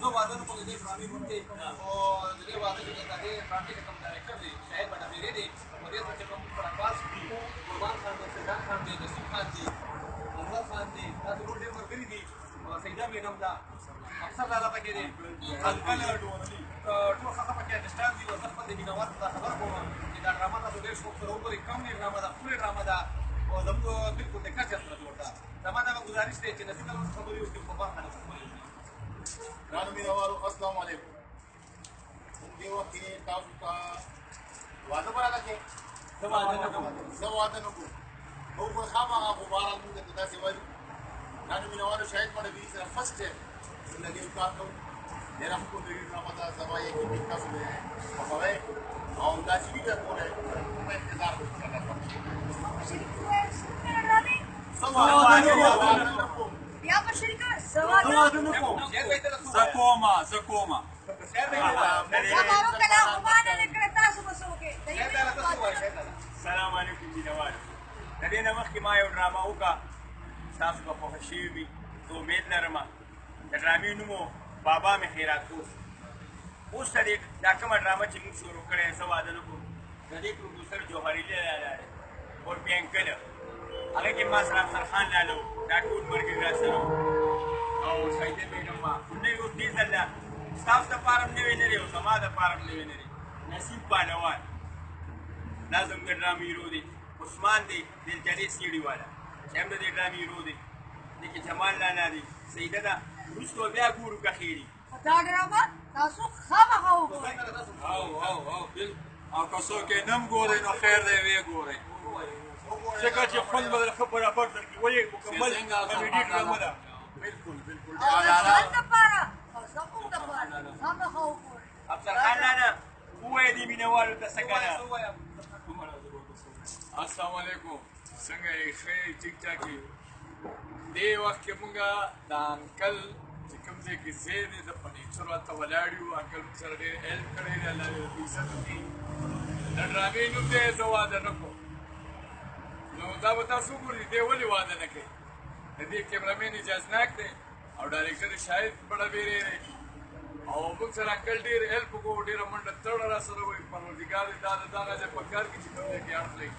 زه واده نه کوم د دې ډرامې غونډې او د دې واده کې د دې ډرامې چې کوم ډایرکټر دی شاهد بټابیری دی په دې سره چې کوم عباس دي قربان خان دی سیدان خان دی نصیب خان دی انور خان دی دا ټول ډېر ملګري دي سیده میډم ده افسر لاله پکې دی خلکل ټول خلک پکې انډسټاند دي او زه خپل د مینوال ته خبر کوم چې دا ډرامه تاسو ډېر شوق سره وګورئ کم یې ډرامه ده ښکلې ډرامه ده او زموږ بلکل د کچ سره جوړ ده زما دغه ګزارش دی چې نصیب الله خبرې وکړي قربان خان ګرانو مینوالو السلام علیکم دې وخت کې تاسو ته واده براته کې زه واده نه کوم او په خامخا مبارک موږ ته داسې وایو ګرانو مینوالو شاهد بټابیری سره فرسټ ټایم لګي کار کوم ډېر هم کوم دې ډرامه دا سبا یې کې تاسو به خوښوي او دا چې ویډیو کوله کوم انتظار وکړئ یا په شریکه سواد نه کوم زکوما سبارو کله خوانه نکړه تاسو مسوکه السلام علیکم مینوال د دې نه مخکې ما یو ډرامه وکړه تاسو به خوښه شوي وي زه امید لرم د ډرامې نوم و بابا مې خیرات کوس اوس ته دا کومه ډرامه چې موږ شروع کړې زه واده نه کوم د دې پروډوسر جوهري لاله اور بینکل هغه کې ما سره افسر خان لاله دا ټول ملګري راسره او سیده میډم ما نه یو دې ځله ستاسو دپاره هم نوی لري او زما دپاره هم نوی لري نصیب پهلوان دا زموږ د ډرامې هیرو دی عثمان دی دلجلې سیړي والا چې هم د دې ډرامې هیرو دی دې کې جمال لالا دی سیده ده وروسته بیا ګورو که خیري دا ډرامه تاسو خامخا وګورئ او که څوک یې نه هم ګورئ نو خیر دی ویې ګورئ ځکه چې خپل به ښه برابر درکړي ولې مکمل کامیډي ډرامه ده بالکل او ځان دپاره او زموږ دپاره خامخا وګورئ افسر خان لالا ووایه دې مینهوالو ته څه کنه السلام علیکم څنګه یې ښه یې ټیک ټاک یې دې وخت کې مونږ د انکل چې کوم ځای کې ځای دی د فرنیچر هلته ولاړ یو انکل موږ سره ډېر هیلپ کړی دی الله دې عزت وکړي د ډرامې نوم دی زه واده نه کوم نو دا به تاسو وګورئ دې ولې واده نه کوي د دې کیمرامین اجازناک دی او ډایرکټر شاهد بټابیری دی او موږ سره انکل ډېر هیلپ وکړو ډېره منډه تړه را سره وایي پروردګار دې دا د دغه ځای په کار کې چې کوم ځای کې اړخ لګي